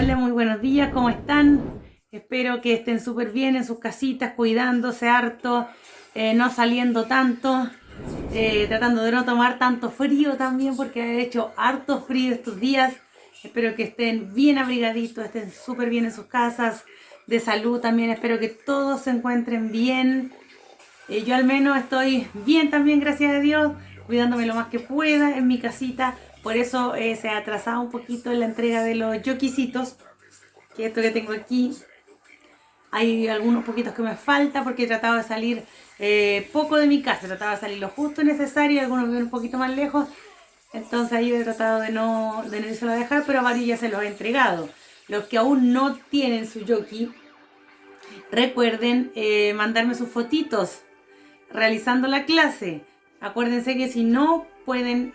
Hola, muy buenos días, ¿cómo están? Espero que estén súper bien en sus casitas, cuidándose harto, no saliendo tanto, tratando de no tomar tanto frío también, porque ha hecho harto frío estos días. Espero que estén bien abrigaditos, estén súper bien en sus casas, de salud también. Espero que todos se encuentren bien. Yo al menos estoy bien también, gracias a Dios, cuidándome lo más que pueda en mi casita. Por eso se ha atrasado un poquito en la entrega de los yoquisitos, que esto que tengo aquí. Hay algunos poquitos que me falta porque he tratado de salir poco de mi casa, he tratado de salir lo justo y necesario, algunos viven un poquito más lejos, entonces ahí he tratado de no irse a dejar, pero a varios ya se los he entregado. Los que aún no tienen su yoki, recuerden mandarme sus fotitos realizando la clase. Acuérdense que si no pueden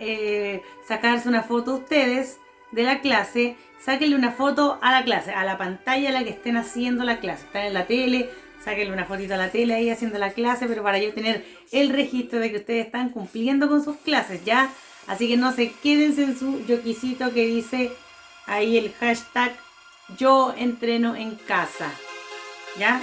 sacarse una foto ustedes de la clase, sáquenle una foto a la clase, a la pantalla a la que estén haciendo la clase. Están en la tele, sáquenle una fotito a la tele ahí haciendo la clase, pero para yo tener el registro de que ustedes están cumpliendo con sus clases, ¿ya? Así que no se quédense en su yoquisito que dice ahí el hashtag yo entreno en casa, ¿ya?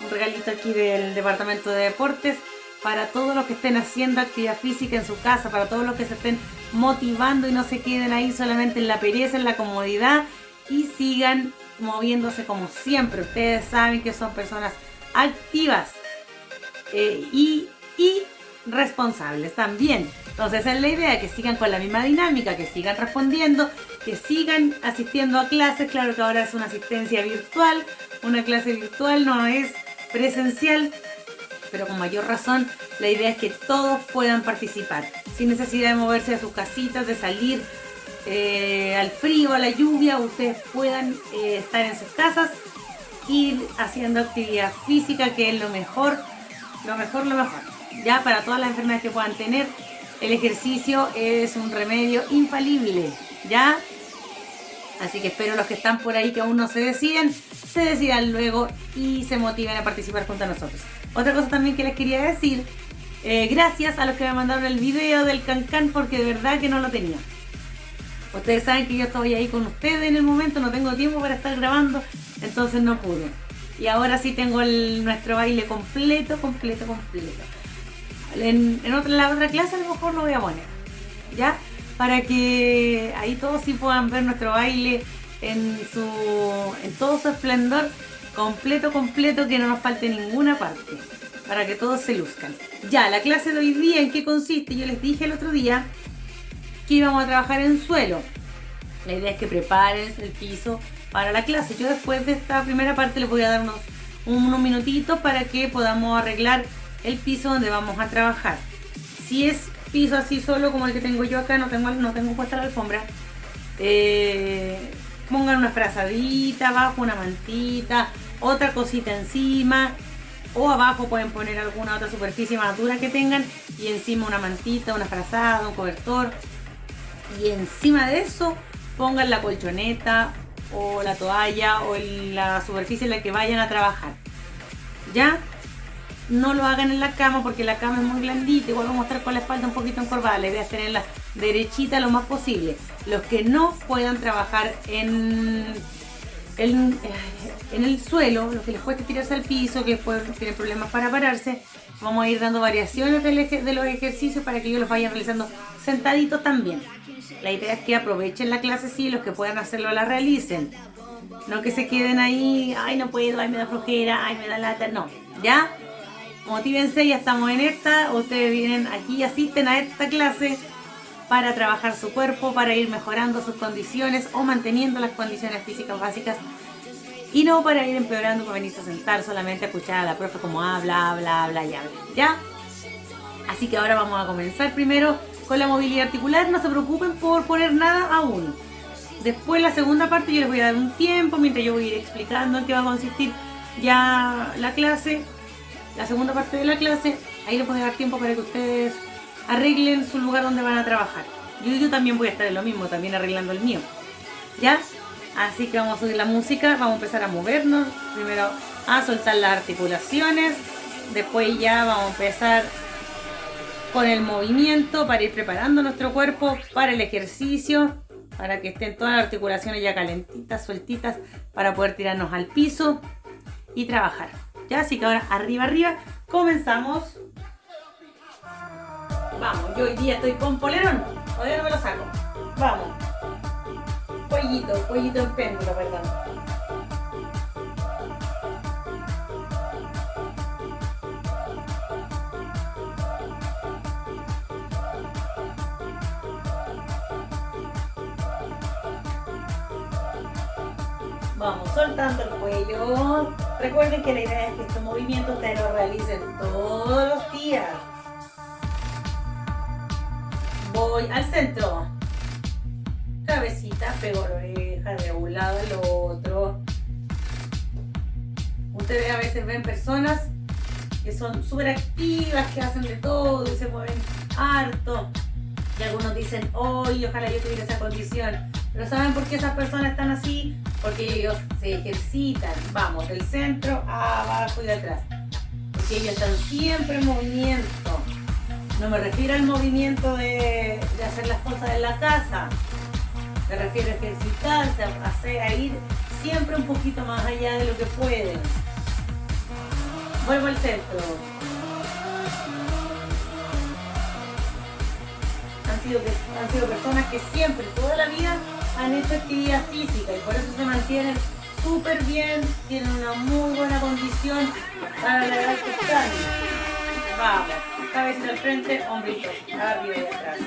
Un regalito aquí del departamento de deportes para todos los que estén haciendo actividad física en su casa, para todos los que se estén motivando y no se queden ahí solamente en la pereza, en la comodidad y sigan moviéndose como siempre. Ustedes saben que son personas activas y responsables también. Entonces esa es la idea, que sigan con la misma dinámica, que sigan respondiendo, que sigan asistiendo a clases. Claro que ahora es una asistencia virtual, una clase virtual, no es presencial, pero con mayor razón la idea es que todos puedan participar, sin necesidad de moverse de sus casitas, de salir al frío, a la lluvia. Ustedes puedan estar en sus casas, ir haciendo actividad física, que es lo mejor, lo mejor, lo mejor. Ya para todas las enfermedades que puedan tener, el ejercicio es un remedio infalible, ¿ya? Así que espero los que están por ahí que aún no se decidan luego y se motiven a participar junto a nosotros. Otra cosa también que les quería decir, gracias a los que me mandaron el video del Cancán, porque de verdad que no lo tenía. Ustedes saben que yo estoy ahí con ustedes en el momento, no tengo tiempo para estar grabando, entonces no pude. Y ahora sí tengo nuestro baile completo. En la otra clase a lo mejor lo voy a poner, ¿ya? Para que ahí todos sí puedan ver nuestro baile en todo su esplendor, completo, que no nos falte ninguna parte, para que todos se luzcan. Ya, la clase de hoy día, ¿en qué consiste? Yo les dije el otro día que íbamos a trabajar en suelo. La idea es que preparen el piso para la clase. Yo después de esta primera parte les voy a dar unos minutitos para que podamos arreglar el piso donde vamos a trabajar. Si es piso así solo como el que tengo yo acá, no tengo puesta la alfombra, pongan una frazadita abajo, una mantita, otra cosita encima, o abajo pueden poner alguna otra superficie más dura que tengan y encima una mantita, una frazada, un cobertor, y encima de eso pongan la colchoneta o la toalla o la superficie en la que vayan a trabajar. ¿Ya? No lo hagan en la cama porque la cama es muy blandita, igual vamos a estar con la espalda un poquito encorvada. La idea es tenerla derechita lo más posible. Los que no puedan trabajar en el suelo, los que les cueste tirarse al piso, que después tienen problemas para pararse, vamos a ir dando variaciones de los ejercicios para que ellos los vayan realizando sentaditos también. La idea es que aprovechen la clase, sí, los que puedan hacerlo la realicen. No que se queden ahí, ay no puedo, ay me da flojera, ay me da lata, no, ¿ya? Motívense, ya estamos en esta, ustedes vienen aquí y asisten a esta clase para trabajar su cuerpo, para ir mejorando sus condiciones o manteniendo las condiciones físicas básicas y no para ir empeorando, para venirse a sentar solamente a escuchar a la profe como habla y habla, ¿ya? Así que ahora vamos a comenzar primero con la movilidad articular. No se preocupen por poner nada aún. Después la segunda parte yo les voy a dar un tiempo mientras yo voy a ir explicando en qué va a consistir ya la clase. La segunda parte de la clase, ahí les voy a dar tiempo para que ustedes arreglen su lugar donde van a trabajar. Yo también voy a estar en lo mismo, también arreglando el mío, ¿ya? Así que vamos a subir la música, vamos a empezar a movernos, primero a soltar las articulaciones, después ya vamos a empezar con el movimiento para ir preparando nuestro cuerpo para el ejercicio. para que estén todas las articulaciones ya calentitas, sueltitas, para poder tirarnos al piso y trabajar. Ya, así que ahora arriba, arriba, comenzamos. Vamos, yo hoy día estoy con polerón, todavía no me lo saco. Vamos. Cuellito en péndulo, perdón. Vamos soltando el cuello. Recuerden que la idea es que estos movimientos ustedes los realicen todos los días. Voy al centro. Cabecita, pego la oreja de un lado al otro. Ustedes a veces ven personas que son súper activas, que hacen de todo y se mueven harto. Y algunos dicen, hoy ojalá yo tuviera esa condición. Pero ¿saben por qué esas personas están así? Porque ellos se ejercitan. Vamos, del centro a abajo y de atrás. Porque ellos están siempre en movimiento. No me refiero al movimiento de hacer las cosas en la casa. Me refiero a ejercitarse, a ir siempre un poquito más allá de lo que pueden. Vuelvo al centro. Han sido personas que siempre, toda la vida, han hecho actividad física y por eso se mantienen súper bien, tienen una muy buena condición para la edad que están. Vamos, cabeza al frente, hombritos, arriba y atrás.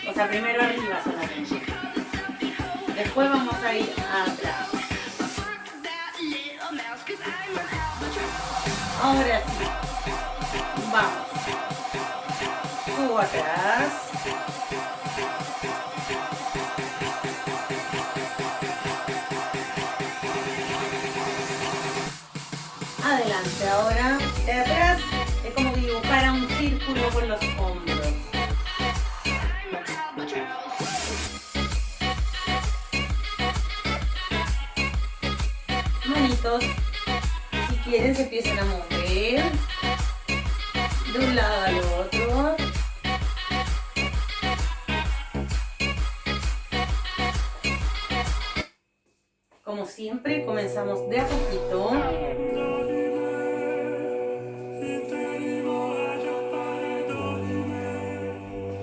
O sea, primero arriba solamente. Después vamos a ir atrás. Ahora sí. Vamos. Subo atrás. Adelante ahora. De atrás es como que dibujara un círculo con los hombros. Manitos, si quieren, se empiezan a mover de un lado al otro. Como siempre, comenzamos de a poquito.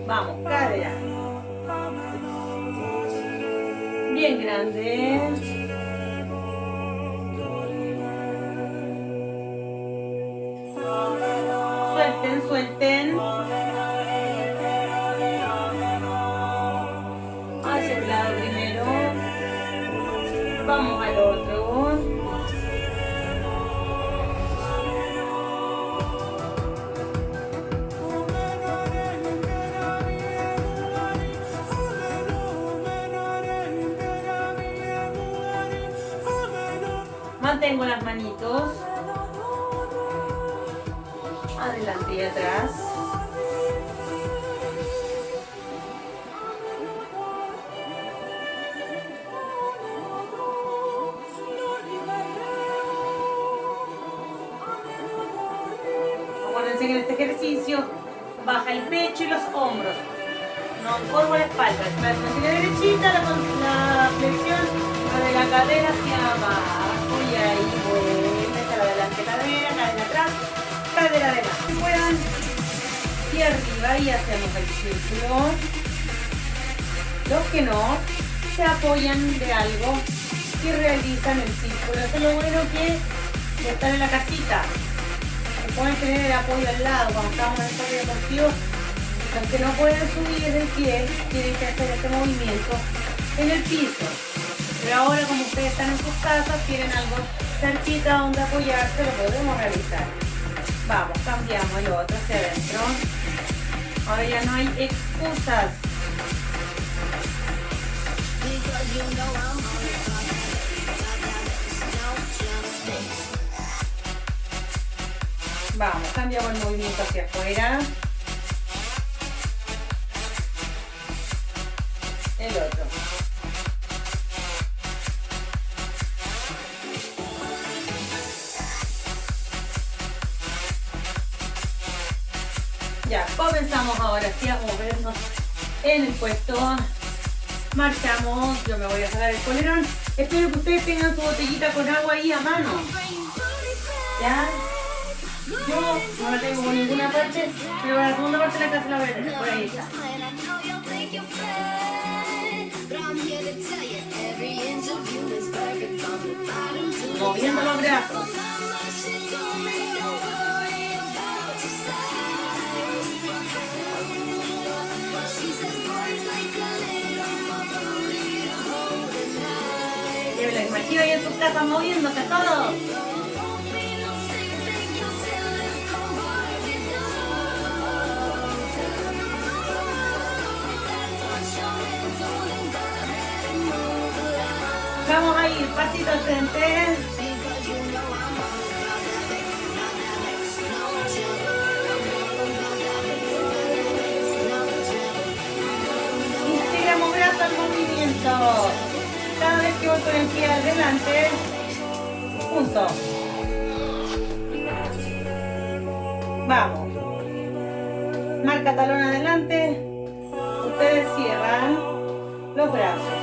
Vamos, cadera. Bien grande. Suelten. Hacia un lado primero. Vamos al otro. Mantengo las manitos. Adelante y atrás. Acuérdense que en este ejercicio baja el pecho y los hombros. No encorvo la espalda. La mantiene derechita, la flexión de la cadera hacia abajo. Y ahí vuelve hacia adelante cadera atrás. Cadera adelante, si puedan, y arriba y hacemos el círculo. Los que no, se apoyan de algo y realizan el círculo. Eso es lo bueno que están en la casita. Pueden tener el apoyo al lado cuando estamos en el parque deportivo. Aunque no pueden subir el pie, tienen que hacer este movimiento en el piso. Pero ahora, como ustedes están en sus casas, tienen algo cerquita donde apoyarse, lo podemos realizar. Vamos, cambiamos el otro hacia adentro. Ahora ya no hay excusas. Vamos, cambiamos el movimiento hacia afuera. El otro. Ya, comenzamos ahora sí a movernos en el puesto. marchamos. Yo me voy a sacar el polerón. Espero que ustedes tengan su botellita con agua ahí a mano. ¿Ya? Yo no la tengo por ninguna parte, pero la segunda parte de la clase la voy a tener. Por ahí está. Moviendo los brazos. Yo les imagino ahí en sus casas moviéndose todos. Vamos a ir pasito al frente. Integramos brazos al movimiento. Cada vez que voy con el pie adelante, punto. Vamos. Marca talón adelante. Ustedes cierran los brazos.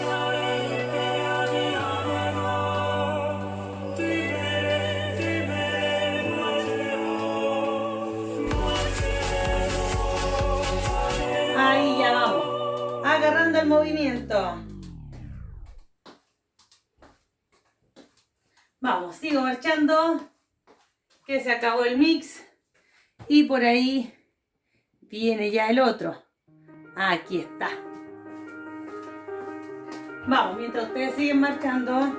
Ahí ya vamos. Agarrando el movimiento. Vamos, sigo marchando, que se acabó el mix y por ahí viene ya el otro. Aquí está. Vamos, mientras ustedes siguen marchando.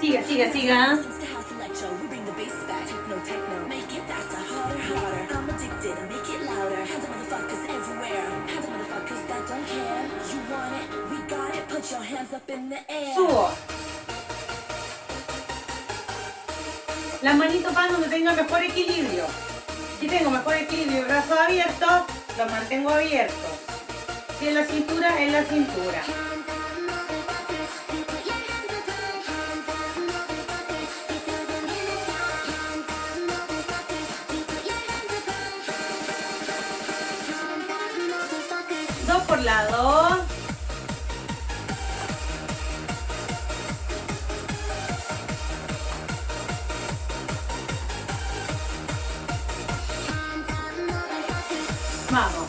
Siga, siga, siga. Subo. Las manitos van donde tenga mejor equilibrio. Si tengo mejor equilibrio, brazos abiertos, los mantengo abiertos. Si en la cintura, en la cintura. Dos por lado. Vamos.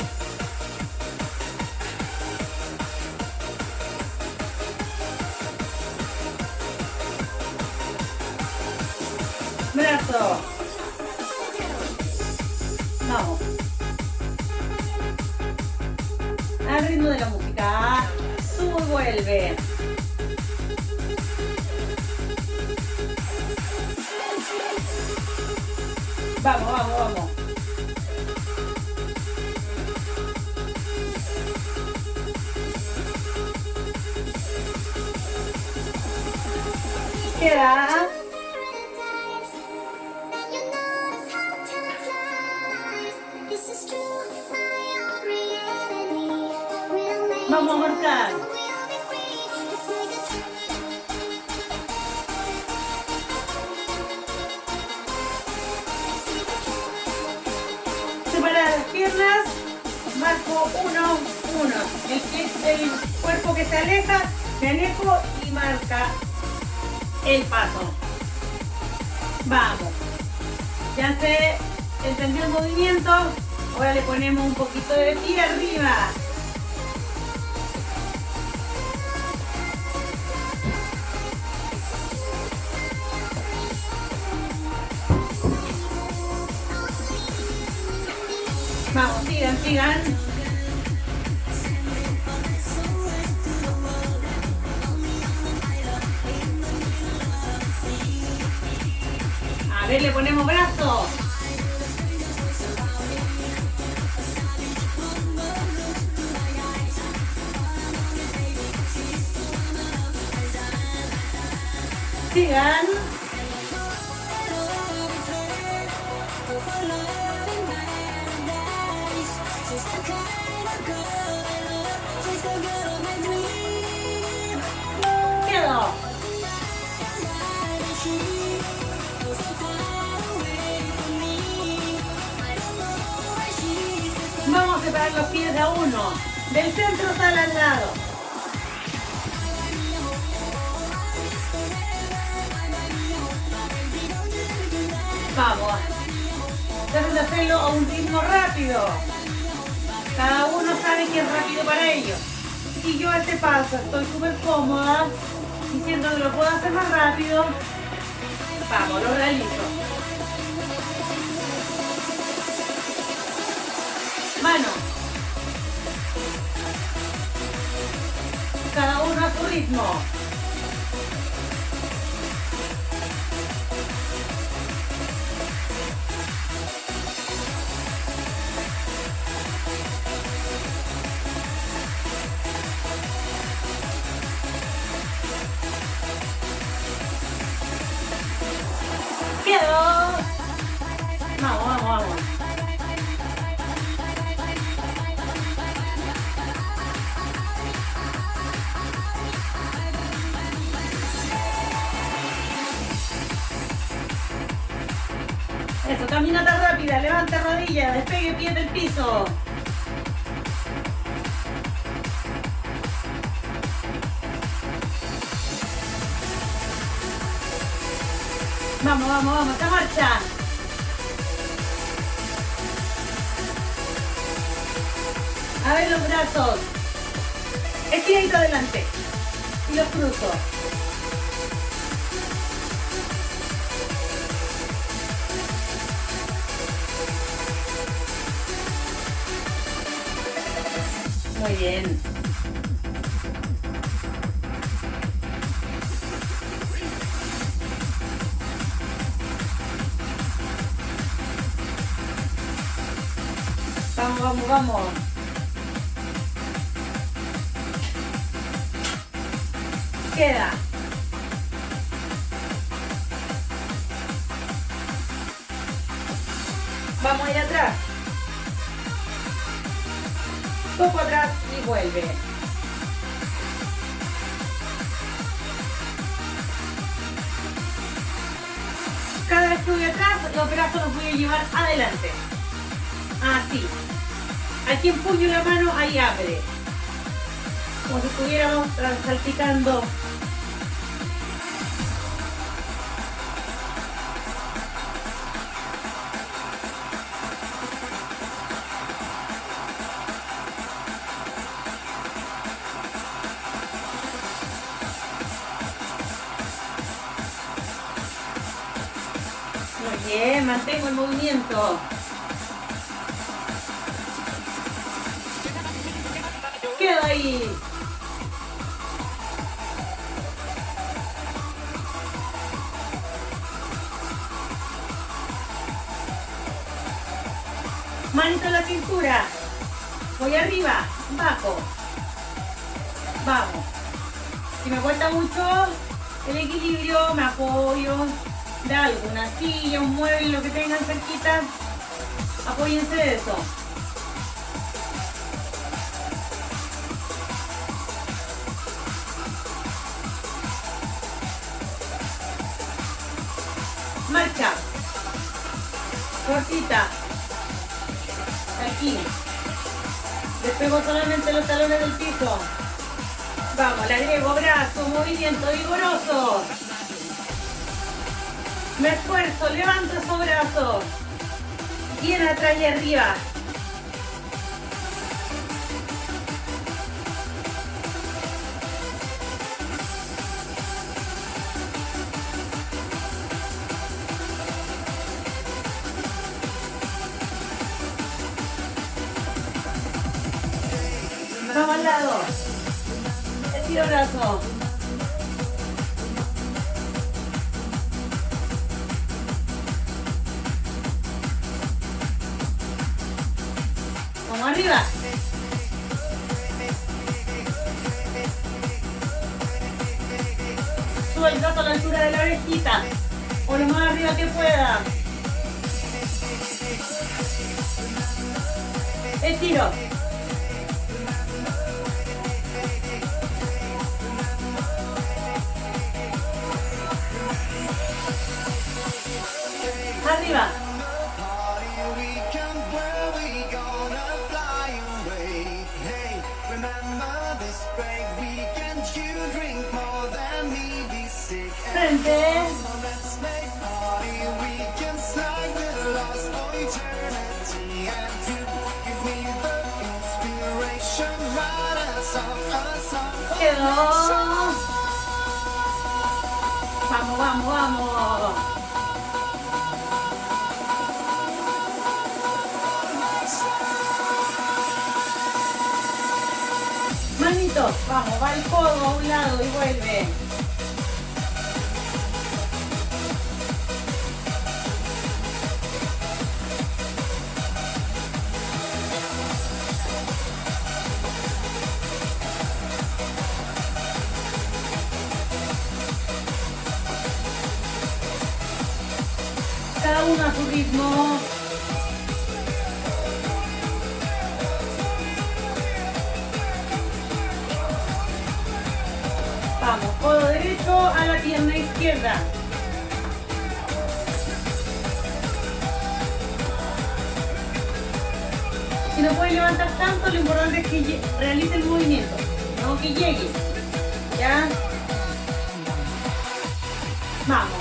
Brazo. Vamos. Al ritmo de la música. Sube y vuelve. Vamos, vamos, vamos. Queda. Vamos a marcar. Separar las piernas. Marco 1, 1. El cuerpo que se aleja, me alejo y marca el paso. Vamos. Ya se entendió el movimiento. Ahora le ponemos un poquito de pie arriba. Vamos, sigan, sigan. A ver, le ponemos brazo. Sigan. Quedó. separar los pies de a uno. Del centro sale al lado. Vamos. Deben de hacerlo a un ritmo rápido. Cada uno sabe que es rápido para ellos. Y yo a este paso estoy súper cómoda, diciendo que lo puedo hacer más rápido. Vamos, lo realizo. Mano. Cada uno a su ritmo. Quedó. Vamos, vamos, vamos. Eso, caminata rápida, levanta rodillas, despegue pies del piso. Vamos, vamos, vamos, esta marcha. A ver los brazos. Estiradito adelante. Y los cruzo. Muy bien. Vamos, vamos, vamos. Queda. Vamos allá atrás. Poco atrás y vuelve. Cada vez que voy atrás, los brazos los voy a llevar adelante. Así. Aquí empuño la mano, ahí abre. Como si estuviéramos salpicando. Muy bien, mantengo el movimiento. Quedo ahí. Manito en la cintura. Voy arriba, bajo. Vamos. Si me cuesta mucho el equilibrio, me apoyo de algo, una silla, un mueble, lo que tengan cerquita. Apóyense de eso. Marcha. Cortita. Aquí. Despego solamente los talones del piso. Vamos, le agrego brazo, movimiento vigoroso. Me esfuerzo, levanto esos brazos. Bien atrás y arriba. Vamos al lado. Estiro brazo. Vamos arriba. Subo el brazo a la altura de la orejita. O lo más arriba que pueda. Estiro. Arriba. adelante. Quedó. Vamos, vamos, vamos. Manitos, vamos, va el codo a un lado y vuelve. Cada uno a su ritmo. Vamos, codo derecho a la pierna izquierda. Si no puedes levantar tanto, lo importante es que realice el movimiento, no que llegue. ¿Ya? Vamos.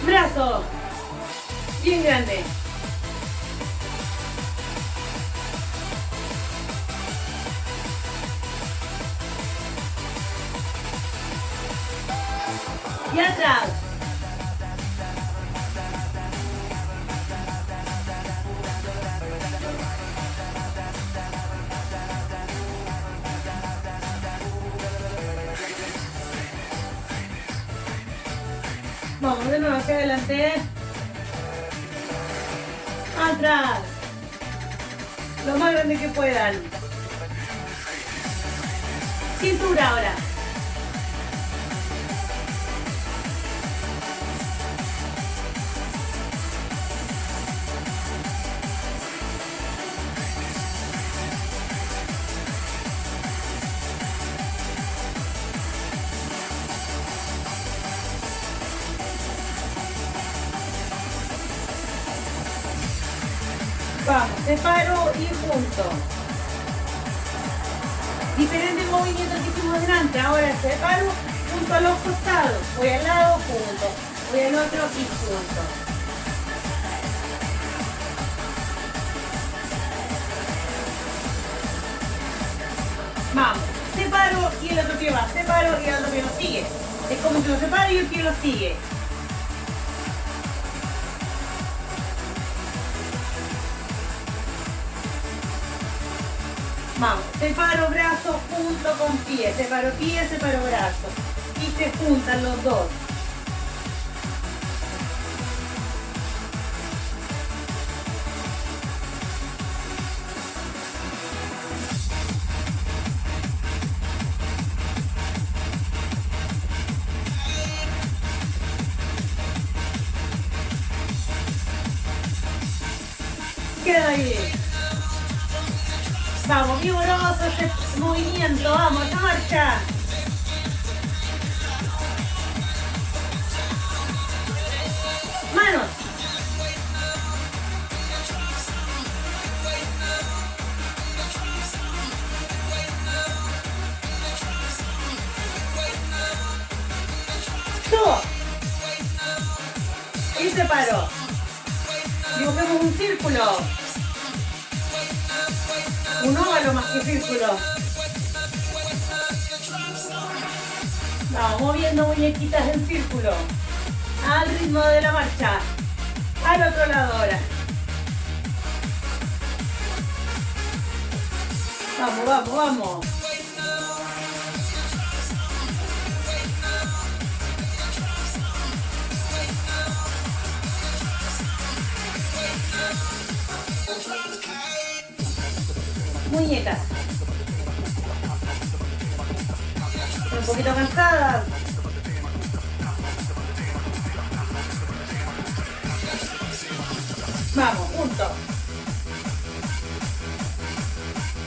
Brazo. Bien grande. Y atrás. Vamos de nuevo hacia adelante. Atrás. Lo más grande que puedan. Cintura ahora. Vamos, separo y junto. Diferente movimiento que hicimos delante. Ahora separo junto a los costados. Voy al lado, junto. Voy al otro y junto. Vamos, separo y el otro pie va. Separo y el otro pie lo sigue. Es como que lo separo y el pie lo sigue. Vamos, separo brazo junto con pie, separo brazo y se juntan los dos. Queda ahí. Vamos, vigoroso este movimiento, vamos, esta marcha. Manos. Subo. Y separo. Dibujemos un círculo. Un óvalo más que círculo. Vamos moviendo muñequitas en círculo. Al ritmo de la marcha. Al otro lado ahora. Vamos, vamos, vamos. Muñecas. Un poquito cansadas. Vamos, juntos.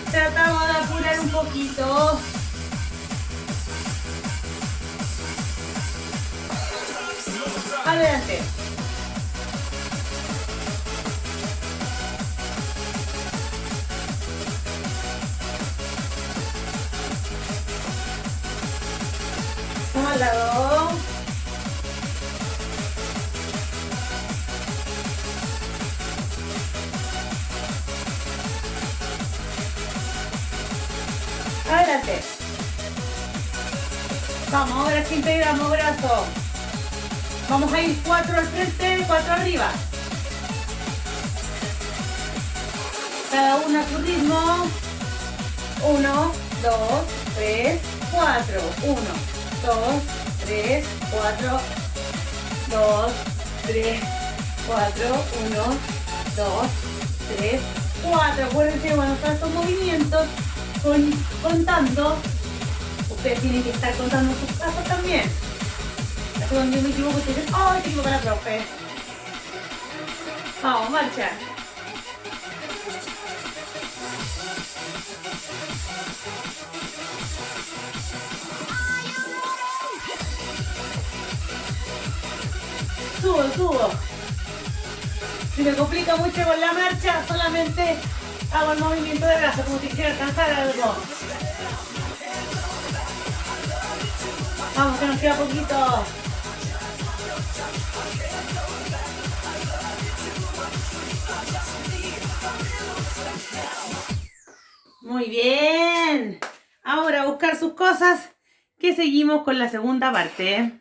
Tratamos de apurar un poquito. Adelante. Al lado. Adelante. Vamos, ahora sí integramos brazo. Vamos a ir 4 al frente, 4 arriba. Cada uno a su ritmo. 1, 2, 3, 4. 1, 2, 3, 4. 2, 3, 4. 1, 2, 3, 4. Acuérdense, cuando están estos movimientos, contando, ustedes tienen que estar contando sus pasos también. Así cuando yo me equivoco, ustedes dicen, ¡ay, te equivoca la profe! Vamos, marcha. Subo. Si me complica mucho con la marcha, solamente hago el movimiento de brazo, como si quisiera alcanzar algo. Vamos, que nos queda poquito. Muy bien. Ahora a buscar sus cosas, que seguimos con la segunda parte.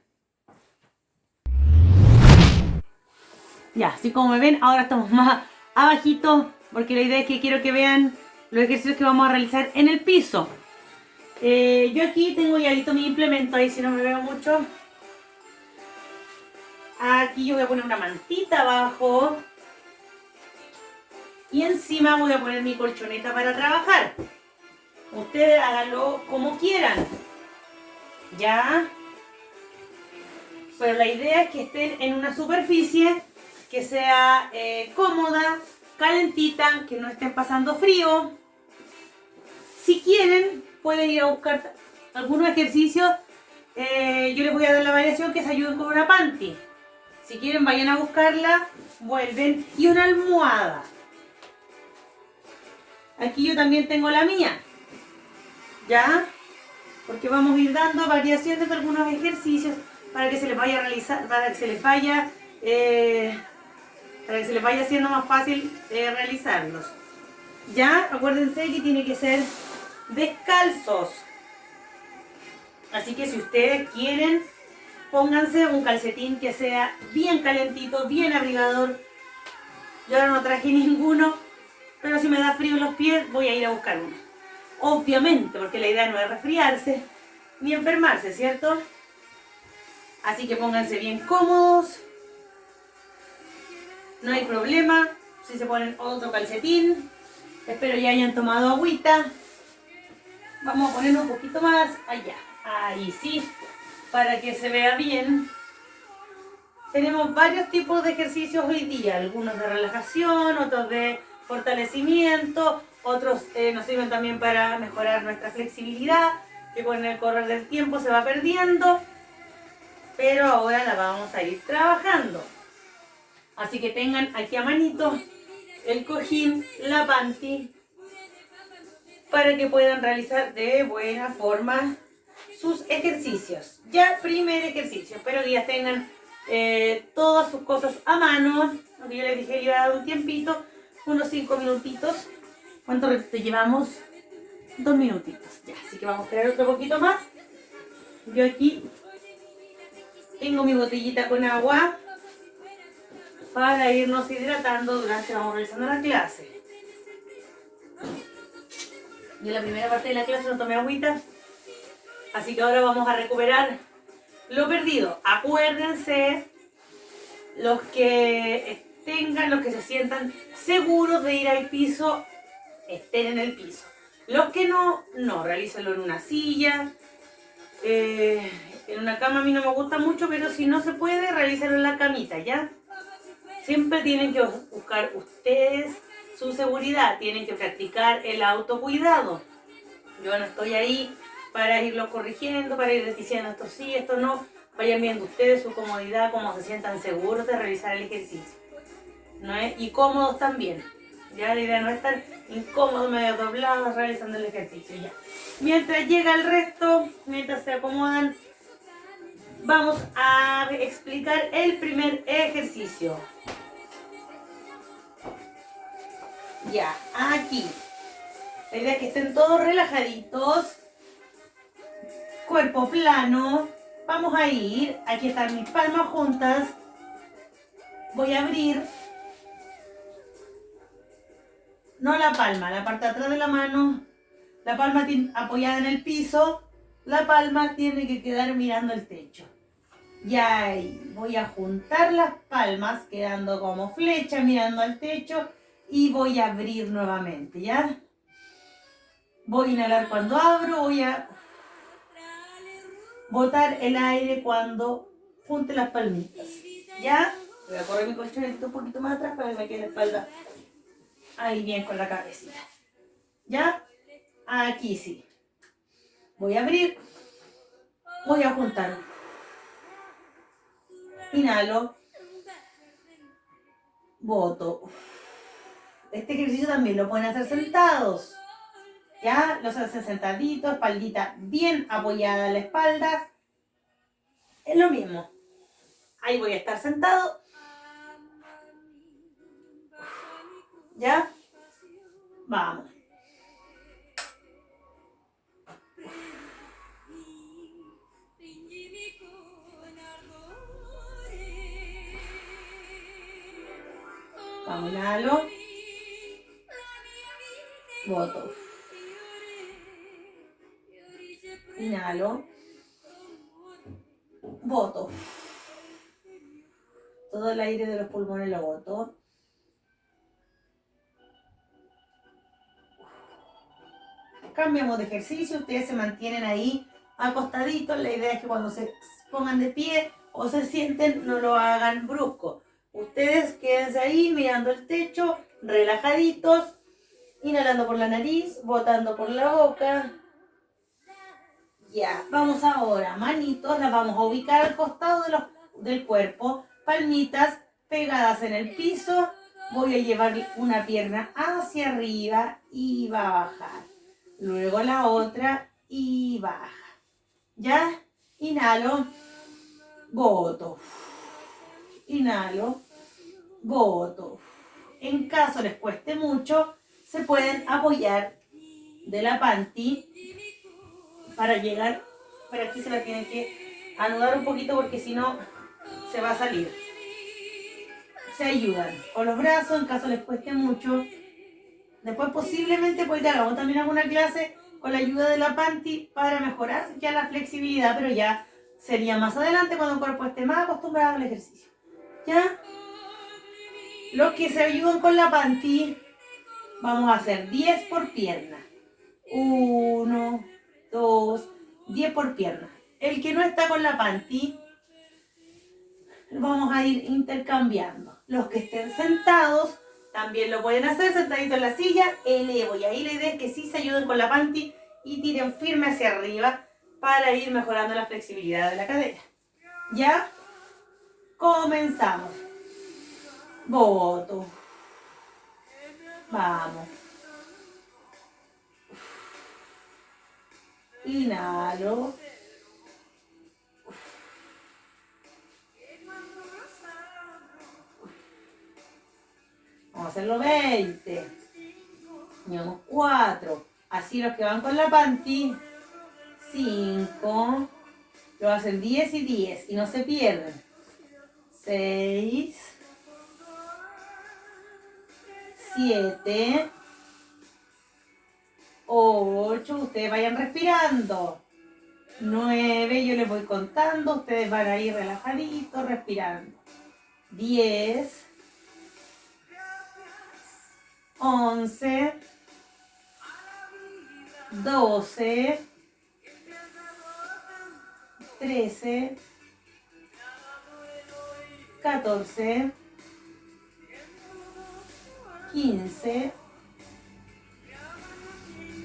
Ya, así como me ven, ahora estamos más abajito, porque la idea es que quiero que vean los ejercicios que vamos a realizar en el piso. Yo aquí tengo ya listo mi implemento, ahí si no me veo mucho. Aquí yo voy a poner una mantita abajo. Y encima voy a poner mi colchoneta para trabajar. Ustedes háganlo como quieran. ¿Ya? Pero la idea es que estén en una superficie que sea cómoda, calentita, que no estén pasando frío. Si quieren, pueden ir a buscar algunos ejercicios. Yo les voy a dar la variación que se ayuden con una panty. Si quieren, vayan a buscarla, vuelven. Y una almohada. Aquí yo también tengo la mía. ¿Ya? Porque vamos a ir dando variaciones de algunos ejercicios para que se les vaya a realizar, para que se les vaya haciendo más fácil realizarlos. Ya, acuérdense que tiene que ser descalzos. Así que si ustedes quieren, pónganse un calcetín que sea bien calentito, bien abrigador. Yo ahora no traje ninguno, pero si me da frío en los pies, voy a ir a buscar uno. Obviamente, porque la idea no es resfriarse ni enfermarse, ¿cierto? Así que pónganse bien cómodos. No hay problema si se ponen otro calcetín. Espero ya hayan tomado agüita. Vamos a poner un poquito más allá. Ahí sí, para que se vea bien. Tenemos varios tipos de ejercicios hoy día. Algunos de relajación, otros de fortalecimiento. Otros nos sirven también para mejorar nuestra flexibilidad, que con el correr del tiempo se va perdiendo. Pero ahora la vamos a ir trabajando. Así que tengan aquí a manito el cojín, la panty, para que puedan realizar de buena forma sus ejercicios. Ya primer ejercicio, espero que ya tengan todas sus cosas a mano. Lo que yo les dije que iba a dar un tiempito, unos 5 minutitos. ¿Cuánto te llevamos? 2 minutitos. Ya, así que vamos a esperar otro poquito más. Yo aquí tengo mi botellita con agua para irnos hidratando durante vamos realizando la clase. Yo en la primera parte de la clase no tomé agüita, así que ahora vamos a recuperar lo perdido. Acuérdense, los que los que se sientan seguros de ir al piso, estén en el piso. Los que no, realícenlo en una silla. En una cama a mí no me gusta mucho, pero si no se puede, realícenlo en la camita, ¿ya? Siempre tienen que buscar ustedes su seguridad, tienen que practicar el autocuidado. Yo no estoy ahí para irlo corrigiendo, para ir diciendo esto sí, esto no. Vayan viendo ustedes su comodidad, cómo se sientan seguros de realizar el ejercicio, ¿no es? Y cómodos también. Ya la idea no es estar incómodos, medio doblados, realizando el ejercicio, ya. Mientras llega el resto, mientras se acomodan, Vamos a explicar el primer ejercicio. Ya, aquí. La idea es que estén todos relajaditos. Cuerpo plano. Vamos a ir. Aquí están mis palmas juntas. Voy a abrir. No la palma, la parte de atrás de la mano. La palma apoyada en el piso. La palma tiene que quedar mirando el techo. Y ahí voy a juntar las palmas quedando como flecha mirando al techo y voy a abrir nuevamente, ¿ya? Voy a inhalar cuando abro, voy a botar el aire cuando junte las palmitas, ¿ya? Voy a correr mi colchonetito un poquito más atrás para que me quede la espalda ahí bien con la cabecita, ¿ya? Aquí sí. Voy a abrir, voy a juntar. Inhalo, boto. Este ejercicio también lo pueden hacer sentados. ¿Ya? Los hacen sentaditos, espaldita bien apoyada en la espalda. Es lo mismo. Ahí voy a estar sentado. ¿Ya? Vamos. Vamos, inhalo. Boto. Inhalo. Boto. Todo el aire de los pulmones lo boto. Cambiamos de ejercicio. Ustedes se mantienen ahí acostaditos. La idea es que cuando se pongan de pie o se sienten, no lo hagan brusco. Ustedes quédense ahí mirando el techo, relajaditos, inhalando por la nariz, botando por la boca. Ya, vamos ahora, manitos, las vamos a ubicar al costado del cuerpo, palmitas pegadas en el piso. Voy a llevar una pierna hacia arriba y va a bajar. Luego la otra y baja. Ya, inhalo, boto. Inhalo, boto. En caso les cueste mucho, se pueden apoyar de la panty para llegar, pero aquí se la tienen que anudar un poquito porque si no se va a salir. Se ayudan con los brazos en caso les cueste mucho. Después posiblemente pues que hagamos también alguna clase con la ayuda de la panty para mejorar ya la flexibilidad, pero ya sería más adelante cuando el cuerpo esté más acostumbrado al ejercicio. ¿Ya? Los que se ayudan con la panty, vamos a hacer 10 por pierna. 1, 2, 10 por pierna. El que no está con la panty, vamos a ir intercambiando. Los que estén sentados, también lo pueden hacer sentadito en la silla, elevo. Y ahí la idea es que sí se ayuden con la panty y tiren firme hacia arriba para ir mejorando la flexibilidad de la cadera. ¿Ya? Comenzamos. Boto. Vamos. Inhalo. Vamos a hacerlo 20. Llevamos 4. Así los que van con la panty. 5. Lo hacen 10 y 10 y no se pierden. 6. 7. 8. Ustedes vayan respirando. 9. Yo les voy contando. Ustedes van a ir relajaditos, respirando. 10. 11. 12. 13. 14. 15.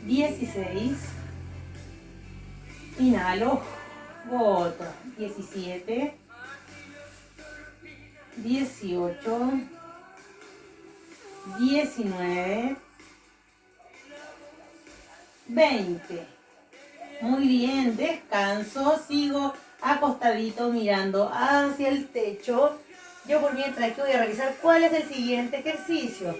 16. Inhalo. Boto. 17. 18. 19. 20. Muy bien, descanso, sigo acostadito mirando hacia el techo. Yo por mientras que voy a revisar cuál es el siguiente ejercicio.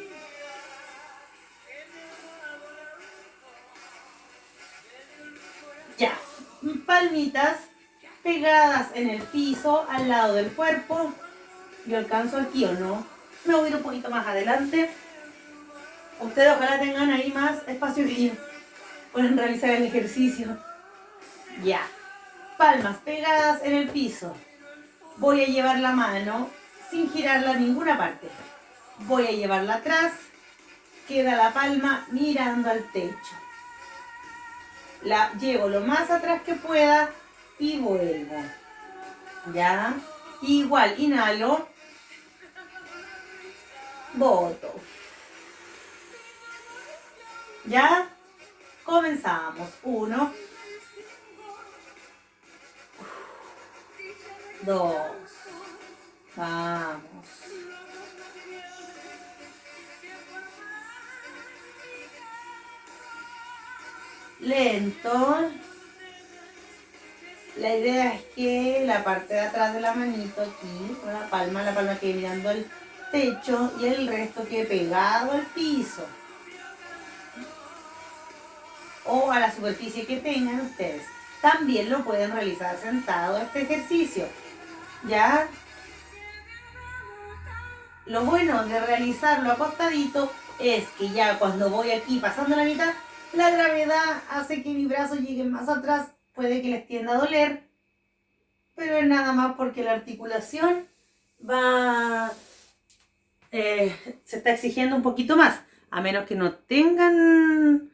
Ya, palmitas pegadas en el piso, al lado del cuerpo. Yo alcanzo aquí o no. Me voy a ir un poquito más adelante. Ustedes ojalá tengan ahí más espacio que yo. Pueden realizar el ejercicio. Ya. Palmas pegadas en el piso. Voy a llevar la mano sin girarla a ninguna parte. Voy a llevarla atrás. Queda la palma mirando al techo. La llevo lo más atrás que pueda y vuelvo. Ya. Igual, inhalo. Boto. Ya. Comenzamos. 1, 2. Vamos. Lento. La idea es que la parte de atrás de la manito aquí, con la palma quede mirando al techo y el resto quede pegado al piso. O a la superficie que tengan ustedes. También lo pueden realizar sentado este ejercicio. ¿Ya? Lo bueno de realizarlo acostadito es que ya cuando voy aquí pasando la mitad, la gravedad hace que mi brazo llegue más atrás. Puede que les tienda a doler, pero es nada más porque la articulación va... se está exigiendo un poquito más. A menos que no tengan...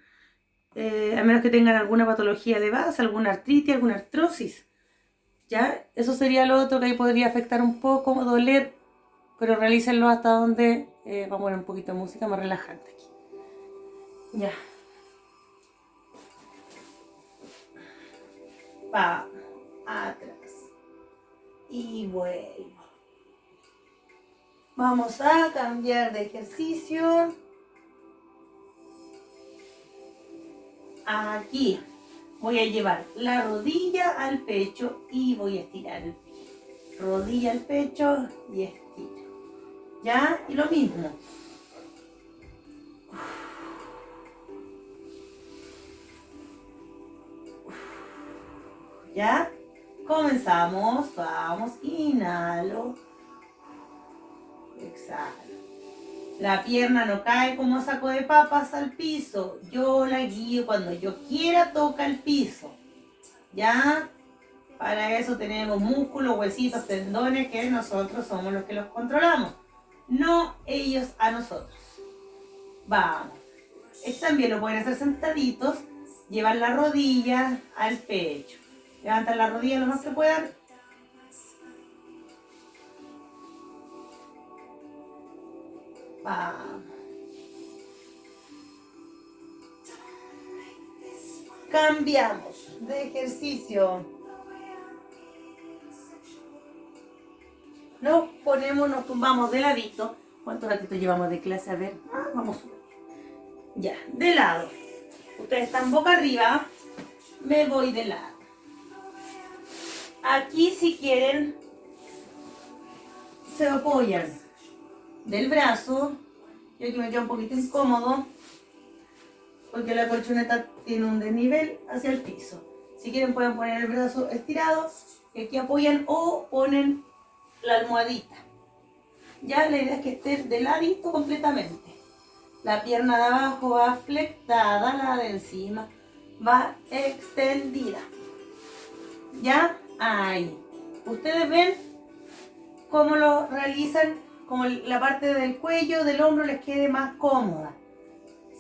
a menos que tengan alguna patología de base, alguna artritis, alguna artrosis. ¿Ya? Eso sería lo otro que ahí podría afectar un poco, doler, pero realícenlo hasta donde vamos a poner un poquito de música más relajante aquí. Ya. Va atrás y vuelvo. Vamos a cambiar de ejercicio. Aquí voy a llevar la rodilla al pecho y voy a estirar el pie. Rodilla al pecho y estiro. ¿Ya? Y lo mismo. ¿Ya? Comenzamos. Vamos. Inhalo. Exhalo. La pierna no cae como saco de papas al piso. Yo la guío cuando yo quiera, toca el piso. ¿Ya? Para eso tenemos músculos, huesitos, tendones, que nosotros somos los que los controlamos. No ellos a nosotros. Vamos. Esto también lo pueden hacer sentaditos. Llevan la rodilla al pecho. Levantan la rodilla lo más que puedan. Vamos. Cambiamos de ejercicio. Nos ponemos, nos tumbamos de ladito. ¿Cuánto ratito llevamos de clase? A ver, vamos. Ya, de lado. Ustedes están boca arriba. Me voy de lado. Aquí si quieren, se apoyan del brazo. Yo aquí me quedo un poquito incómodo porque la colchoneta tiene un desnivel hacia el piso. Si quieren pueden poner el brazo estirado y aquí apoyan o ponen la almohadita. Ya la idea es que esté de ladito completamente. La pierna de abajo va flectada, la de encima va extendida. ¿Ya? Ahí. Ustedes ven cómo lo realizan, como la parte del cuello, del hombro les quede más cómoda.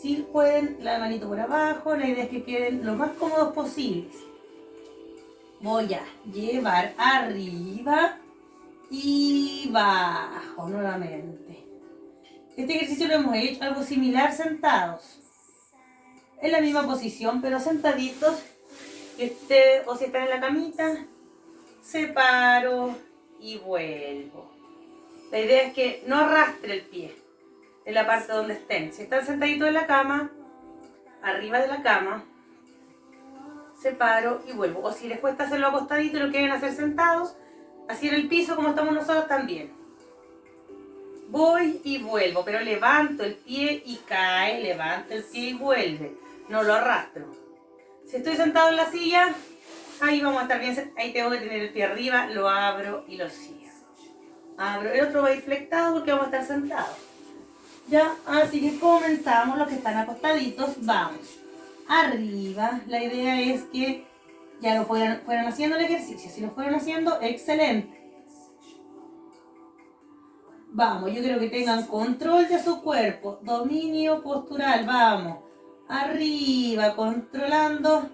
Si pueden, la manito por abajo, la idea es que queden lo más cómodos posibles. Voy a llevar arriba y bajo nuevamente. Este ejercicio lo hemos hecho algo similar sentados. En la misma posición, pero sentaditos. O si están en la camita, separo y vuelvo. La idea es que no arrastre el pie en la parte donde estén. Si están sentaditos en la cama, arriba de la cama, separo y vuelvo. O si les cuesta hacerlo acostadito y lo quieren hacer sentados, así en el piso como estamos nosotros también. Voy y vuelvo, pero levanto el pie y cae, levanto el pie y vuelve. No lo arrastro. Si estoy sentado en la silla, ahí vamos a estar bien, ahí tengo que tener el pie arriba, lo abro y lo cierro. Abro, el otro va a ir flectado porque vamos a estar sentados. Ya, así que comenzamos, los que están acostaditos, vamos. Arriba, la idea es que ya lo fueran haciendo el ejercicio. Si lo fueron haciendo, excelente. Vamos, yo quiero que tengan control de su cuerpo, dominio postural, vamos. Arriba, controlando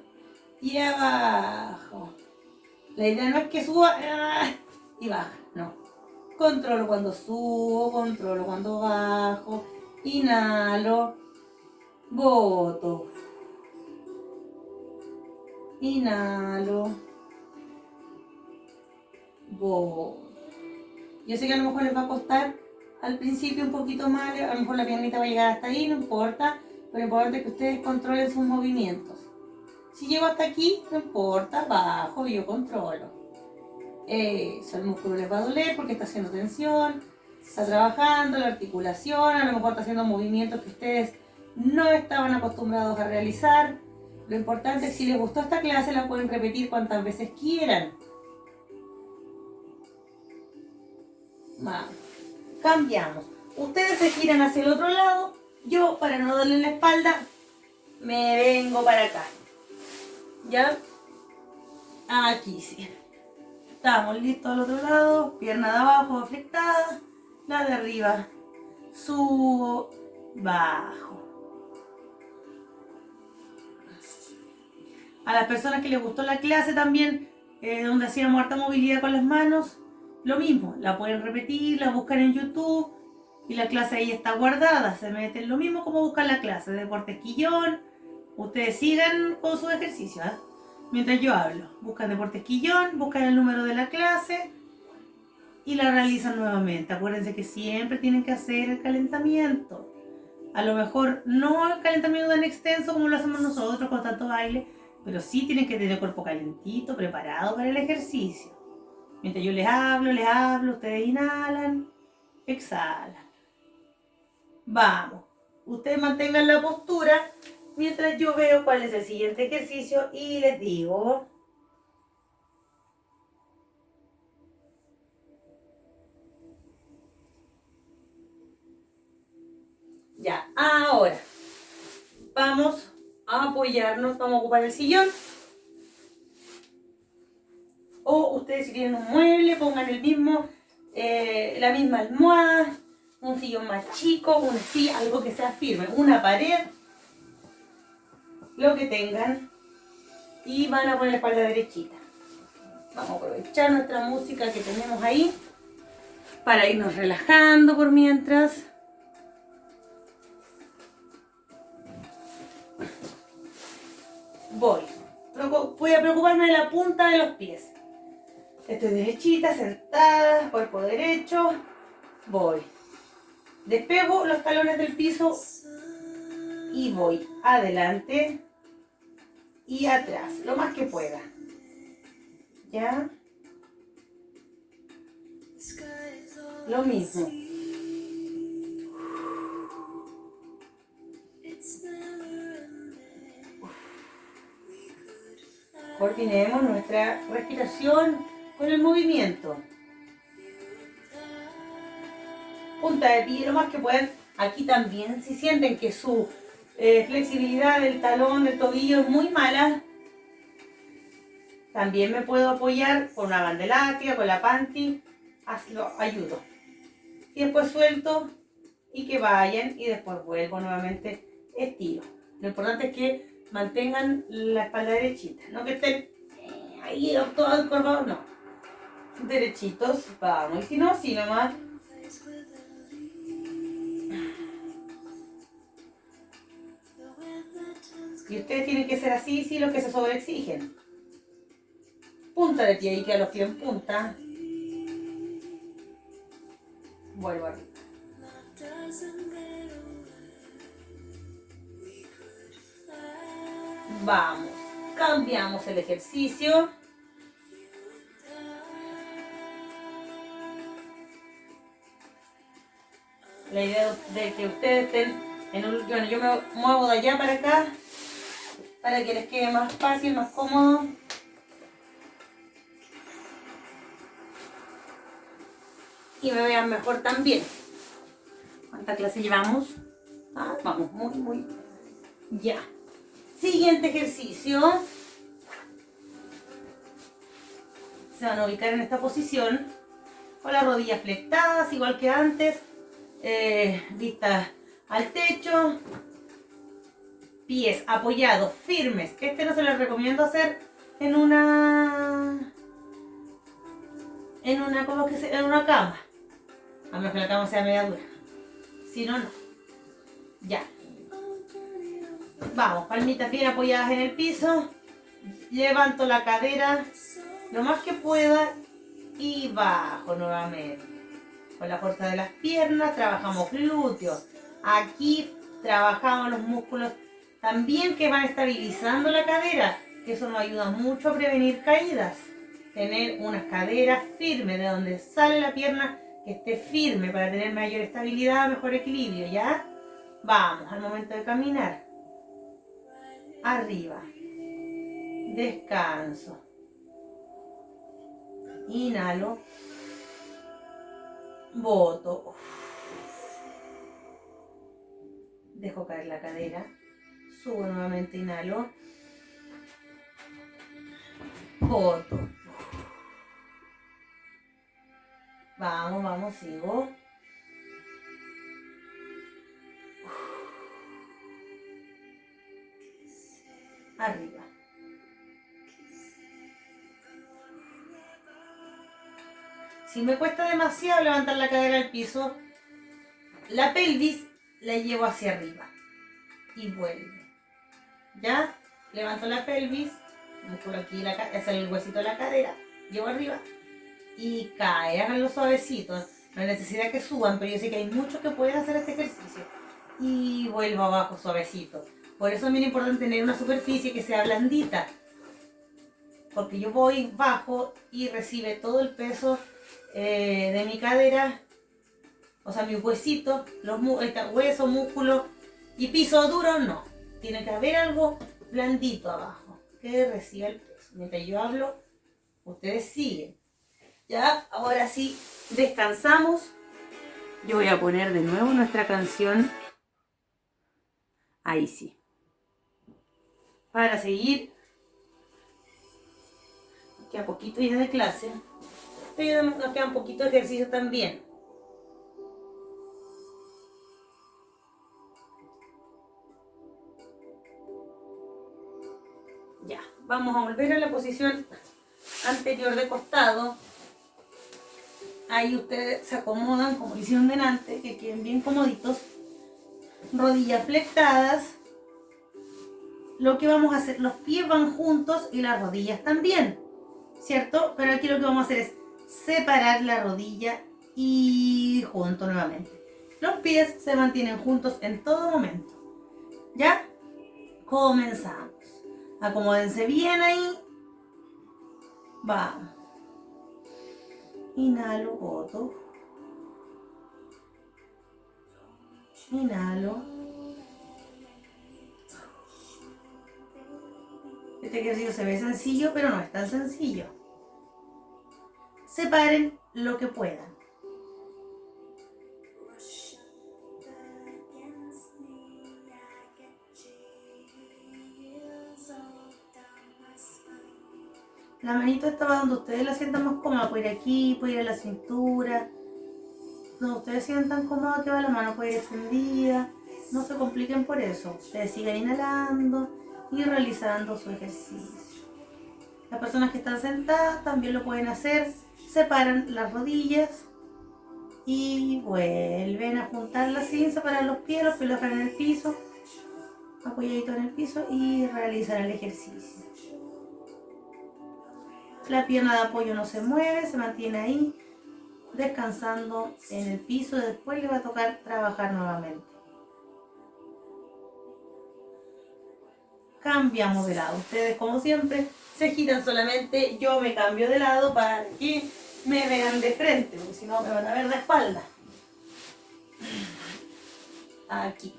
y abajo. La idea no es que suba y baja, no. Controlo cuando subo, controlo cuando bajo, inhalo, boto. Inhalo, boto. Yo sé que a lo mejor les va a costar al principio un poquito más, a lo mejor la piernita va a llegar hasta ahí, no importa, pero lo importante es que ustedes controlen sus movimientos. Si llego hasta aquí, no importa, bajo y yo controlo. Eso, el músculo les va a doler porque está haciendo tensión, está trabajando la articulación, a lo mejor está haciendo movimientos que ustedes no estaban acostumbrados a realizar. Lo importante es que si les gustó esta clase la pueden repetir cuantas veces quieran. Vamos. Cambiamos. Ustedes se giran hacia el otro lado. Yo, para no darle la espalda, me vengo para acá. ¿Ya? Aquí sí. Estamos listos al otro lado. Pierna de abajo flectada. La de arriba. Subo. Bajo. A las personas que les gustó la clase también, donde hacíamos harta movilidad con las manos, lo mismo, la pueden repetir, la buscan en YouTube y la clase ahí está guardada, se meten lo mismo como buscan la clase de deportes quillón. Ustedes sigan con su ejercicio, ¿eh? Mientras yo hablo, buscan deportes quillón, buscan el número de la clase y la realizan nuevamente. Acuérdense que siempre tienen que hacer el calentamiento. A lo mejor no el calentamiento tan extenso como lo hacemos nosotros con tanto baile, pero sí tienen que tener el cuerpo calentito, preparado para el ejercicio. Mientras yo les hablo, ustedes inhalan, exhalan. Vamos. Ustedes mantengan la postura mientras yo veo cuál es el siguiente ejercicio y les digo. Ya, ahora vamos a apoyarnos, vamos a ocupar el sillón. O ustedes si tienen un mueble, pongan el mismo, la misma almohada, un sillón más chico, una silla, algo que sea firme, una pared, lo que tengan. Y van a poner la espalda derechita. Vamos a aprovechar nuestra música que tenemos ahí para irnos relajando por mientras. Voy a preocuparme de la punta de los pies. Estoy derechita, sentada, cuerpo derecho. Voy. Despego los talones del piso y voy adelante y atrás, lo más que pueda. ¿Ya? Lo mismo. Coordinemos nuestra respiración con el movimiento. Punta de pie lo más que puedan. Aquí también, si sienten que su flexibilidad del talón, del tobillo es muy mala, también me puedo apoyar con una banda elástica, con la panty, ayudo. Y después suelto y que vayan y después vuelvo nuevamente, estiro. Lo importante es que mantengan la espalda derechita, no que estén ahí todos encorvados, no. Derechitos, vamos, y si no, así nomás. Y ustedes tienen que ser así, sí, los que se sobreexigen. Punta de pie y queda los pies en punta. Vuelvo arriba. Vamos. Cambiamos el ejercicio. La idea de que ustedes estén en un... Bueno, yo me muevo de allá para acá para que les quede más fácil, más cómodo. Y me vean mejor también. ¿Cuánta clase llevamos? Ah, vamos, muy. Ya. Siguiente ejercicio. Se van a ubicar en esta posición con las rodillas flectadas, igual que antes. Vistas al techo. Pies apoyados, firmes. Este no se los recomiendo hacer en una... ¿cómo es que en una cama. A menos que la cama sea media dura. Si no, no. Ya. Vamos, palmitas bien apoyadas en el piso. Levanto la cadera lo más que pueda y bajo nuevamente. Con la fuerza de las piernas trabajamos glúteos. Aquí trabajamos los músculos también que van estabilizando la cadera. Eso nos ayuda mucho a prevenir caídas. Tener unas caderas firmes de donde sale la pierna, que esté firme para tener mayor estabilidad, mejor equilibrio, ¿ya? Vamos, al momento de caminar. Arriba. Descanso. Inhalo. Boto. Dejo caer la cadera. Subo nuevamente, inhalo. Boto. Vamos, sigo. Arriba. Si me cuesta demasiado levantar la cadera al piso, la pelvis la llevo hacia arriba y vuelve. ¿Ya? Levanto la pelvis, músculo aquí, es el huesito de la cadera, llevo arriba y cae. Háganlo suavecito. No hay necesidad que suban, pero yo sé que hay muchos que pueden hacer este ejercicio. Y vuelvo abajo suavecito. Por eso es bien importante tener una superficie que sea blandita. Porque yo voy bajo y recibe todo el peso de mi cadera, o sea, mis huesitos, huesos, músculos y piso duro, no. Tiene que haber algo blandito abajo que reciba el peso. Mientras yo hablo, ustedes siguen. Ya, ahora sí, descansamos. Yo voy a poner de nuevo nuestra canción. Ahí sí. Para seguir. Nos queda poquito ya de clase. Pero nos queda un poquito de ejercicio también. Ya, vamos a volver a la posición anterior de costado. Ahí ustedes se acomodan como hicieron delante, que queden bien comoditos. Rodillas flectadas. Lo que vamos a hacer, los pies van juntos y las rodillas también, ¿cierto? Pero aquí lo que vamos a hacer es separar la rodilla y junto nuevamente. Los pies se mantienen juntos en todo momento. ¿Ya? Comenzamos. Acomódense bien ahí. Vamos. Inhalo, boto. Inhalo. Este ejercicio se ve sencillo, pero no es tan sencillo. Separen lo que puedan. La manito estaba donde ustedes la sientan más cómoda. Puede ir aquí, puede ir a la cintura. Donde ustedes sientan cómoda que va la mano, puede ir extendida. No se compliquen por eso. Ustedes sigan inhalando y realizando su ejercicio. Las personas que están sentadas también lo pueden hacer. Separan las rodillas y vuelven a juntarlas sin separar los pies los dejan en el piso, apoyaditos en el piso y realizan el ejercicio. La pierna de apoyo no se mueve, se mantiene ahí, descansando en el piso. Después le va a tocar trabajar nuevamente. cambiamos de lado. Ustedes, como siempre, se giran solamente, yo me cambio de lado para que me vean de frente, porque si no me van a ver de espalda. Aquí.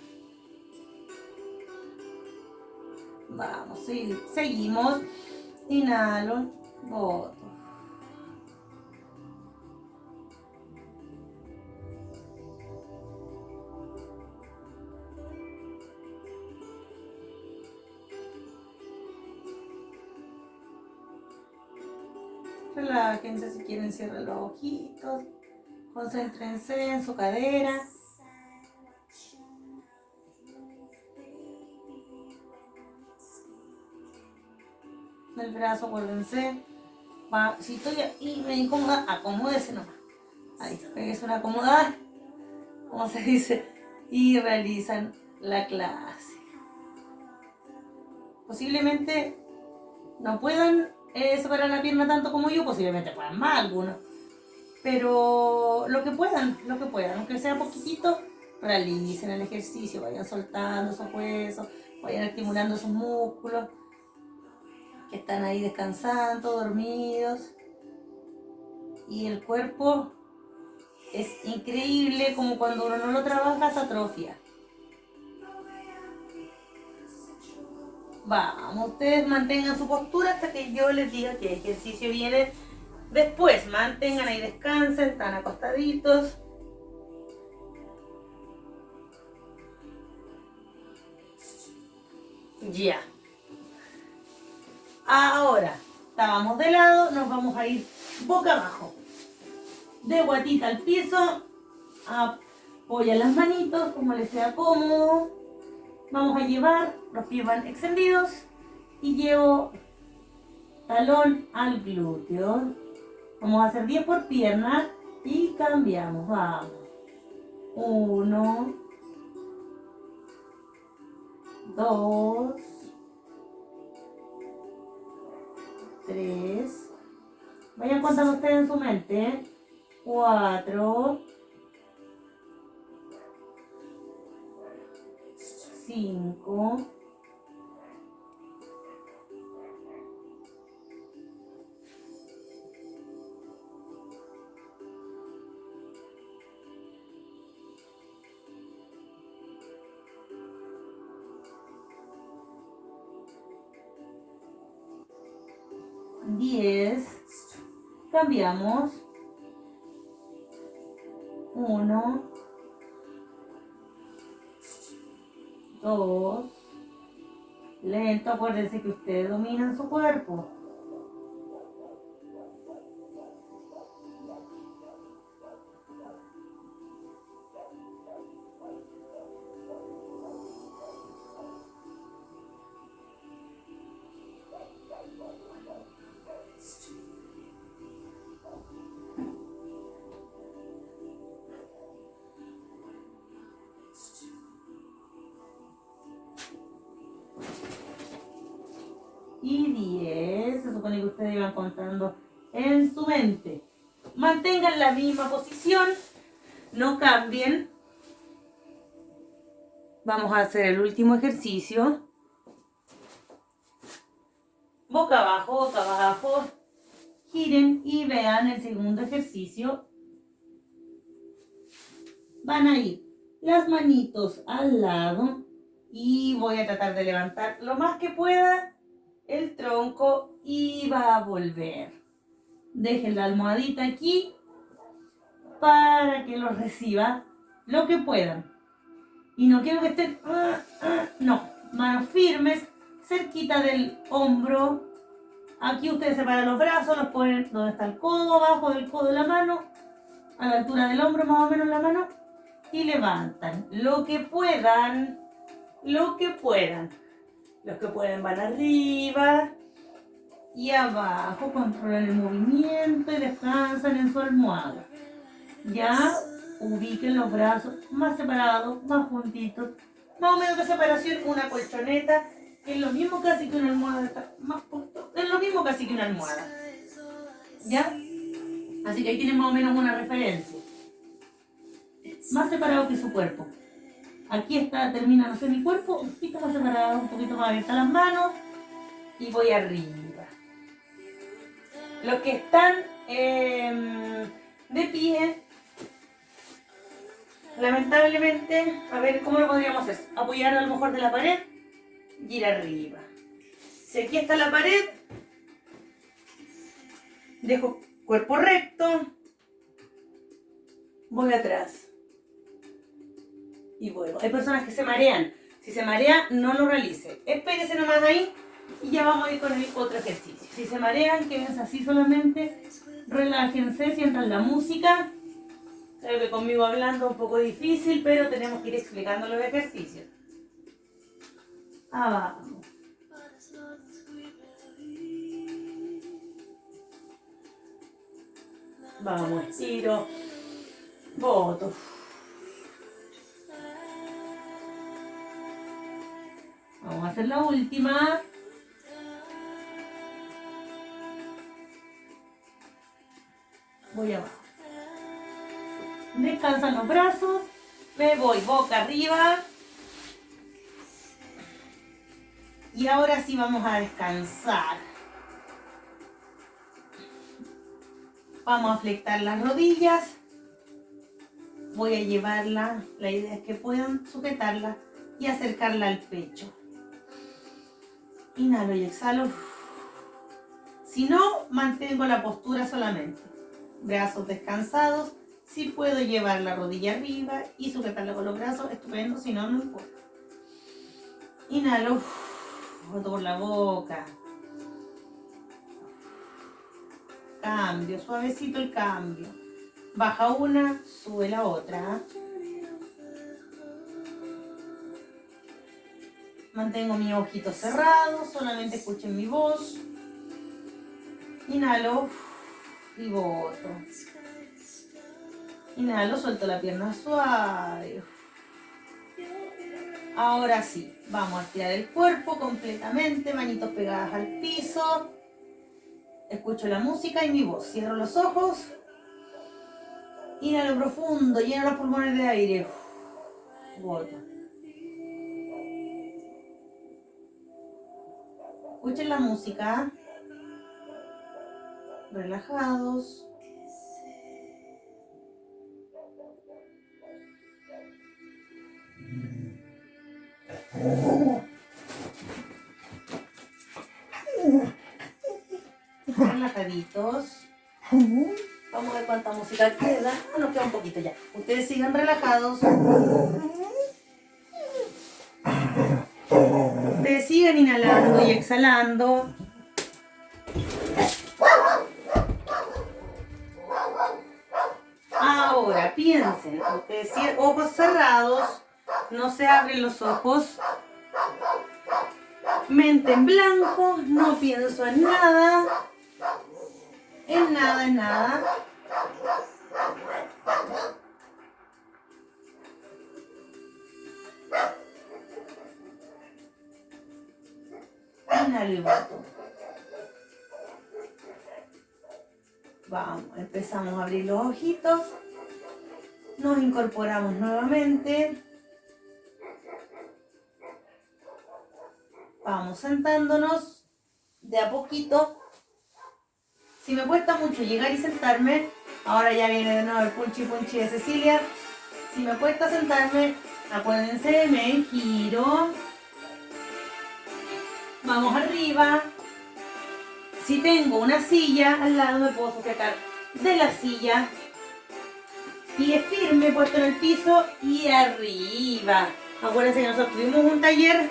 Vamos, seguimos. Inhalo, boto. Relájense, si quieren cierren los ojitos, concéntrense en su cadera. El brazo, acuérdense. Si estoy ahí me incomoda, acomódese nomás. Ahí, pégase una acomodada, como se dice, y realizan la clase. Posiblemente no puedan separar la pierna tanto como yo, posiblemente puedan más algunos, pero lo que puedan, aunque sea poquitito, realicen el ejercicio, vayan soltando esos huesos, vayan estimulando esos músculos que están ahí descansando, dormidos. Y el cuerpo es increíble, como cuando uno no lo trabaja se atrofia. Vamos, ustedes mantengan su postura hasta que yo les diga qué ejercicio viene después. Mantengan ahí, descansen, están acostaditos. Ya. Ahora, estábamos de lado, nos vamos a ir boca abajo. De guatita al piso, apoya las manitos como les sea cómodo. Vamos a llevar, los pies van extendidos y llevo talón al glúteo. Vamos a hacer 10 por pierna y cambiamos. Vamos. 1, 2, 3. Vayan contando ustedes en su mente. 4, 5, 10. Cambiamos. 1, 2. Lento, acuérdense que ustedes dominan su cuerpo. Y 10. Se supone que ustedes iban contando en su mente. Mantengan la misma posición, no cambien. Vamos a hacer el último ejercicio. Boca abajo. Giren y vean el segundo ejercicio. Van a ir las manitos al lado y voy a tratar de levantar lo más que pueda el tronco y va a volver. Dejen la almohadita aquí para que lo reciba lo que puedan. Y no quiero que estén, no, manos firmes, cerquita del hombro. Aquí ustedes separan los brazos, los ponen donde está el codo, abajo del codo de la mano, a la altura del hombro más o menos la mano, y levantan lo que puedan, Los que pueden van arriba y abajo, controlan el movimiento y descansan en su almohada. Ya ubiquen los brazos más separados, más juntitos, más o menos de separación, una colchoneta, que es lo mismo casi que una almohada, es lo mismo casi que una almohada. ¿Ya? Así que ahí tienen más o menos una referencia. Más separado que su cuerpo. Aquí está, termina, no sé, mi cuerpo, un poquito más separado, un poquito más abiertas las manos y voy arriba. Los que están de pie, lamentablemente, a ver cómo lo podríamos hacer. Apoyar a lo mejor de la pared y ir arriba. Si aquí está la pared, dejo cuerpo recto, voy atrás y vuelvo. Hay personas que se marean. Si se marea, no lo realice. Espérese nomás ahí y ya vamos a ir con el otro ejercicio. Si se marean, quédense así solamente. Relájense, sientan la música. Creo que conmigo hablando es un poco difícil, pero tenemos que ir explicando los ejercicios. Vamos. Vamos, estiro. Boto. Vamos a hacer la última. Voy abajo. Descansan los brazos. Me voy boca arriba. Y ahora sí vamos a descansar. Vamos a flectar las rodillas. Voy a llevarla, la idea es que puedan sujetarla y acercarla al pecho. Inhalo y exhalo. Si no, mantengo la postura solamente. Brazos descansados. Si puedo llevar la rodilla arriba y sujetarla con los brazos, estupendo. Si no, no importa. Inhalo. Boto por la boca. Cambio, suavecito el cambio. Baja una, sube la otra. Mantengo mis ojitos cerrados, solamente escuchen mi voz. Inhalo y boto. Inhalo, suelto la pierna suave. Ahora sí, vamos a estirar el cuerpo completamente, manitos pegadas al piso. Escucho la música y mi voz. Cierro los ojos. Inhalo profundo, lleno los pulmones de aire. Boto. Escuchen la música. Relajados. Relajaditos. Vamos a ver cuánta música queda. Nos queda un poquito ya. Ustedes sigan relajados. Ustedes sigan inhalando y exhalando. Ahora piensen. Ustedes ojos cerrados. No se abren los ojos. Mente en blanco. No pienso en nada. En nada, en nada. Inhalo y boto. Vamos, empezamos a abrir los ojitos. Nos incorporamos nuevamente. Vamos sentándonos de a poquito. Si me cuesta mucho llegar y sentarme, ahora ya viene de nuevo el punchi punchi de Cecilia. Si me cuesta sentarme, acuérdense, me giro. Vamos arriba. Si tengo una silla al lado, me puedo sujetar de la silla. Pie firme, puesto en el piso y arriba. Acuérdense que nosotros tuvimos un taller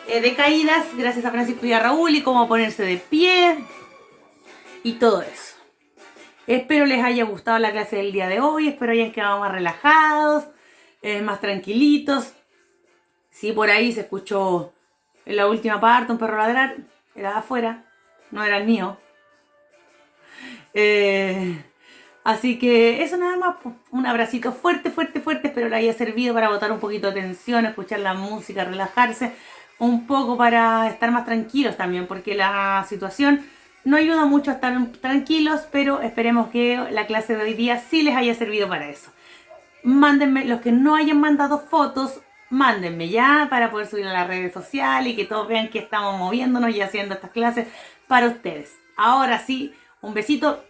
de caídas, gracias a Francisco y a Raúl, y cómo ponerse de pie y todo eso. Espero les haya gustado la clase del día de hoy. Espero hayan quedado más relajados, más tranquilitos. Si por ahí se escuchó en la última parte un perro ladrar, era de afuera, no era el mío. Así que eso nada más, pues. Un abracito fuerte, fuerte, fuerte. Espero les haya servido para botar un poquito de tensión, escuchar la música, relajarse un poco para estar más tranquilos también, porque la situación no ayuda mucho a estar tranquilos, pero esperemos que la clase de hoy día sí les haya servido para eso. Mándenme, los que no hayan mandado fotos, mándenme ya para poder subir a las redes sociales y que todos vean que estamos moviéndonos y haciendo estas clases para ustedes. Ahora sí, un besito,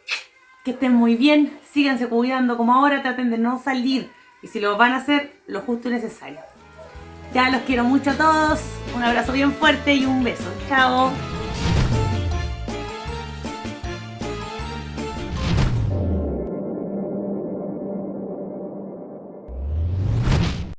que estén muy bien, síganse cuidando como ahora, traten de no salir y si lo van a hacer, lo justo y necesario. Ya los quiero mucho a todos, un abrazo bien fuerte y un beso. Chao.